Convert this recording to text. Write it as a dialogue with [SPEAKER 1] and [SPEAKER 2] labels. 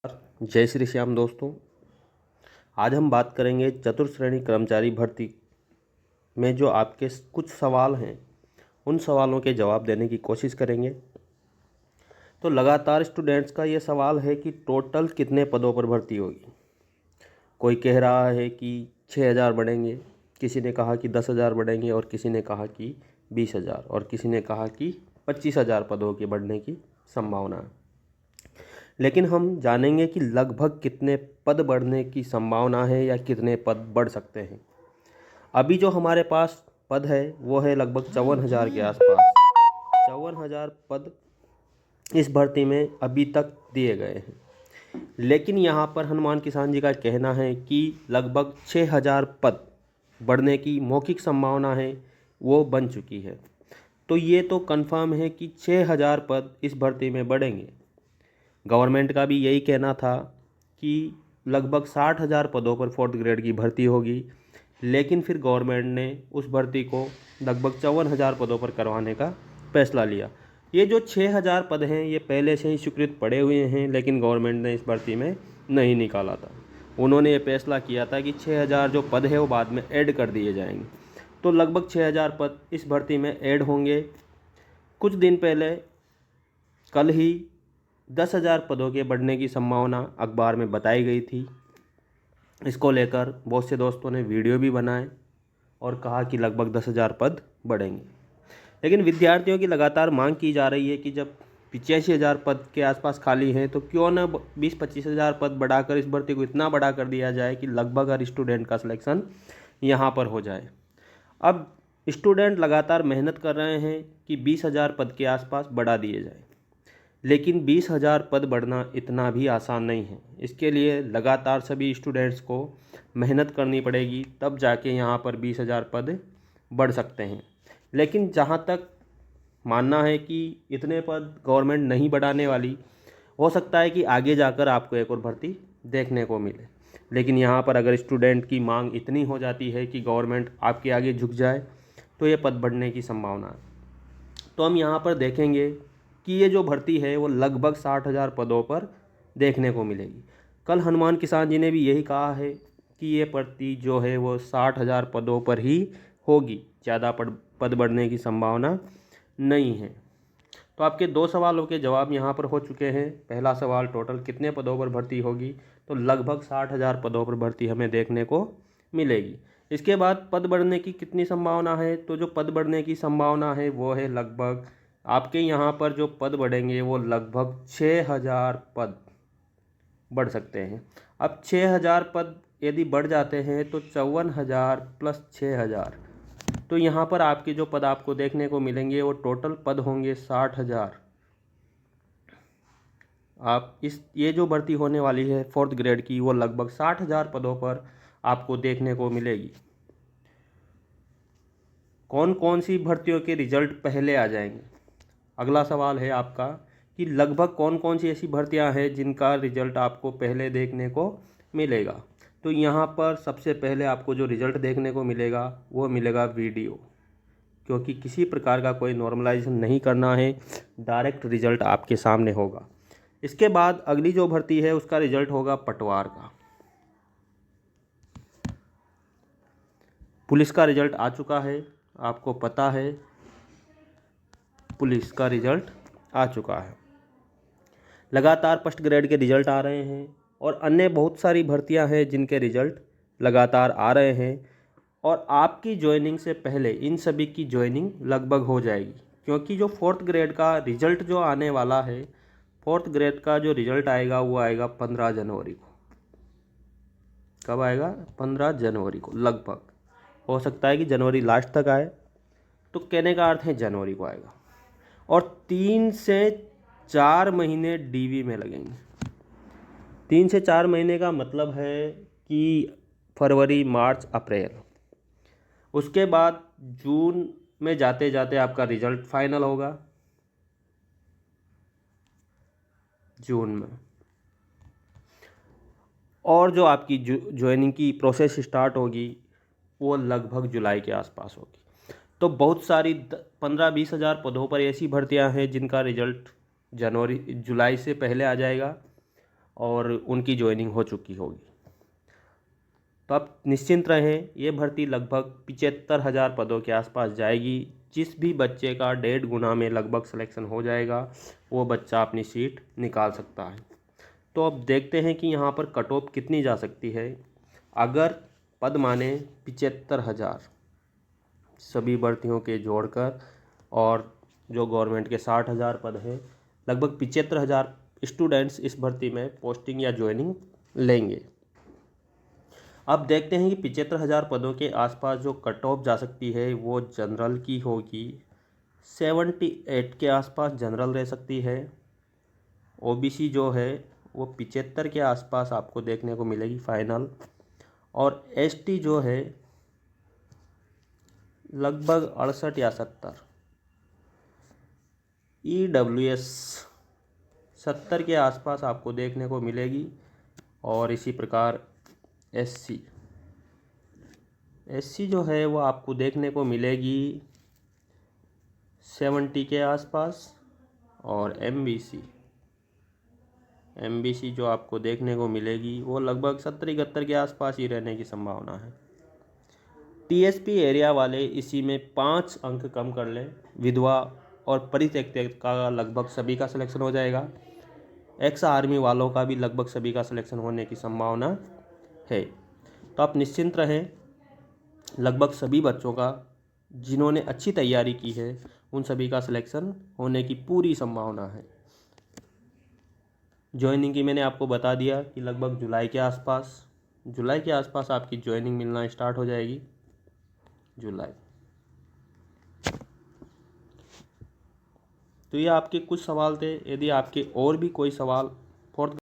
[SPEAKER 1] जय श्री श्याम दोस्तों। आज हम बात करेंगे चतुर्थ श्रेणी कर्मचारी भर्ती में जो आपके कुछ सवाल हैं उन सवालों के जवाब देने की कोशिश करेंगे। तो लगातार स्टूडेंट्स का ये सवाल है कि टोटल कितने पदों पर भर्ती होगी। कोई कह रहा है कि 6,000 बढ़ेंगे, किसी ने कहा कि 10,000 बढ़ेंगे और किसी ने कहा कि 20,000 और किसी ने कहा कि 25,000 पदों के बढ़ने की संभावना है। लेकिन हम जानेंगे कि लगभग कितने पद बढ़ने की संभावना है या कितने पद बढ़ सकते हैं। अभी जो हमारे पास पद है वो है लगभग 54,000 के आसपास। 54,000 पद इस भर्ती में अभी तक दिए गए हैं। लेकिन यहाँ पर हनुमान किसान जी का कहना है कि लगभग 6,000 पद बढ़ने की मौखिक संभावना है, वो बन चुकी है। तो ये तो कंफर्म है कि 6,000 पद इस भर्ती में बढ़ेंगे। गवर्नमेंट का भी यही कहना था कि लगभग 60,000 पदों पर फोर्थ ग्रेड की भर्ती होगी, लेकिन फिर गवर्नमेंट ने उस भर्ती को लगभग 54,000 पदों पर करवाने का फैसला लिया। ये जो 6,000 पद हैं ये पहले से ही स्वीकृत पड़े हुए हैं, लेकिन गवर्नमेंट ने इस भर्ती में नहीं निकाला था। उन्होंने ये फैसला किया था कि 6,000 जो पद है वो बाद में ऐड कर दिए जाएंगे। तो लगभग 6,000 पद इस भर्ती में ऐड होंगे। कुछ दिन पहले कल ही 10,000 पदों के बढ़ने की संभावना अखबार में बताई गई थी। इसको लेकर बहुत से दोस्तों ने वीडियो भी बनाए और कहा कि लगभग 10,000 पद बढ़ेंगे। लेकिन विद्यार्थियों की लगातार मांग की जा रही है कि जब 85,000 पद के आसपास खाली हैं तो क्यों न 20-25,000 पद बढ़ाकर इस भर्ती को इतना बड़ा कर दिया जाए कि लगभग हर स्टूडेंट का सिलेक्शन यहाँ पर हो जाए। अब स्टूडेंट लगातार मेहनत कर रहे हैं कि 20,000 पद के आसपास बढ़ा दिए जाए, लेकिन 20,000 पद बढ़ना इतना भी आसान नहीं है। इसके लिए लगातार सभी स्टूडेंट्स को मेहनत करनी पड़ेगी, तब जाके यहाँ पर 20,000 पद बढ़ सकते हैं। लेकिन जहाँ तक मानना है कि इतने पद गवर्नमेंट नहीं बढ़ाने वाली, हो सकता है कि आगे जाकर आपको एक और भर्ती देखने को मिले। लेकिन यहाँ पर अगर स्टूडेंट की मांग इतनी हो जाती है कि गवर्नमेंट आपके आगे झुक जाए तो ये पद बढ़ने की संभावना है। तो हम यहाँ पर देखेंगे कि ये जो भर्ती है वो लगभग 60,000 पदों पर देखने को मिलेगी। कल हनुमान किसान जी ने भी यही कहा है कि ये भर्ती जो है वो 60,000 पदों पर ही होगी, ज़्यादा पद बढ़ने की संभावना नहीं है। तो आपके दो सवालों के जवाब यहाँ पर हो चुके हैं। पहला सवाल टोटल कितने पदों पर भर्ती होगी, तो लगभग 60,000 पदों पर भर्ती हमें देखने को मिलेगी। इसके बाद पद बढ़ने की कितनी संभावना है, तो जो पद बढ़ने की संभावना है वो है लगभग आपके यहाँ पर जो पद बढ़ेंगे वो लगभग 6,000 पद बढ़ सकते हैं। अब 6,000 पद यदि बढ़ जाते हैं तो 54,000 प्लस 6,000, तो यहाँ पर आपके जो पद आपको देखने को मिलेंगे वो टोटल पद होंगे 60,000। आप ये जो भर्ती होने वाली है फोर्थ ग्रेड की वो लगभग 60,000 पदों पर आपको देखने को मिलेगी। कौन कौन सी भर्तियों के रिजल्ट पहले आ जाएंगे, अगला सवाल है आपका कि लगभग कौन कौन सी ऐसी भर्तियां हैं जिनका रिजल्ट आपको पहले देखने को मिलेगा। तो यहाँ पर सबसे पहले आपको जो रिजल्ट देखने को मिलेगा वो मिलेगा वीडियो, क्योंकि किसी प्रकार का कोई नॉर्मलाइजेशन नहीं करना है, डायरेक्ट रिजल्ट आपके सामने होगा। इसके बाद अगली जो भर्ती है उसका रिजल्ट होगा पटवार का। पुलिस का रिजल्ट आ चुका है, आपको पता है पुलिस का रिजल्ट आ चुका है। लगातार फर्स्ट ग्रेड के रिजल्ट आ रहे हैं और अन्य बहुत सारी भर्तियां हैं जिनके रिजल्ट लगातार आ रहे हैं, और आपकी ज्वाइनिंग से पहले इन सभी की ज्वाइनिंग लगभग हो जाएगी। क्योंकि जो फोर्थ ग्रेड का रिजल्ट जो आने वाला है, फोर्थ ग्रेड का जो रिजल्ट आएगा वो आएगा 15 जनवरी को। कब आएगा? 15 जनवरी को लगभग। हो सकता है कि जनवरी लास्ट तक आए, तो कहने का अर्थ है जनवरी को आएगा। और 3 से 4 महीने डीवी में लगेंगे। 3 से 4 महीने का मतलब है कि फरवरी, मार्च, अप्रैल। उसके बाद जून में जाते जाते आपका रिजल्ट फाइनल होगा, जून में। और जो आपकी ज्वाइनिंग की प्रोसेस स्टार्ट होगी वो लगभग जुलाई के आसपास होगी। तो बहुत सारी 15-20 हज़ार पदों पर ऐसी भर्तियां हैं जिनका रिजल्ट जुलाई से पहले आ जाएगा, और उनकी ज्वाइनिंग हो चुकी होगी। तो आप निश्चिंत रहें, ये भर्ती लगभग 75,000 पदों के आसपास जाएगी। जिस भी बच्चे का 1.5 गुना में लगभग सिलेक्शन हो जाएगा वो बच्चा अपनी सीट निकाल सकता है। तो अब देखते हैं कि यहाँ पर कट ऑफ कितनी जा सकती है। अगर पद माने 75,000 सभी भर्तियों के जोड़कर, और जो गवर्नमेंट के 60,000 पद हैं, लगभग 75,000 स्टूडेंट्स इस भर्ती में पोस्टिंग या ज्वाइनिंग लेंगे। अब देखते हैं कि 75,000 पदों के आसपास जो कट ऑफ जा सकती है वो जनरल की होगी। 78 के आसपास जनरल रह सकती है। ओबीसी जो है वो 75 के आसपास आपको देखने को मिलेगी फाइनल। और एसटी जो है लगभग 68 या 70। ईडब्ल्यूएस 70 के आसपास आपको देखने को मिलेगी। और इसी प्रकार एससी जो है वो आपको देखने को मिलेगी 70 के आसपास। और एमबीसी जो आपको देखने को मिलेगी वो लगभग 70-71 के आसपास ही रहने की संभावना है। टीएसपी एरिया वाले इसी में 5 अंक कम कर लें, विधवा और परित्यक्ता का लगभग सभी का सिलेक्शन हो जाएगा। एक्स आर्मी वालों का भी लगभग सभी का सिलेक्शन होने की संभावना है। तो आप निश्चिंत रहें, लगभग सभी बच्चों का जिन्होंने अच्छी तैयारी की है उन सभी का सिलेक्शन होने की पूरी संभावना है। ज्वाइनिंग की मैंने आपको बता दिया कि लगभग जुलाई के आसपास आपकी ज्वाइनिंग मिलना स्टार्ट हो जाएगी। जुलाई। तो ये आपके कुछ सवाल थे। यदि आपके और भी कोई सवाल फोर्थ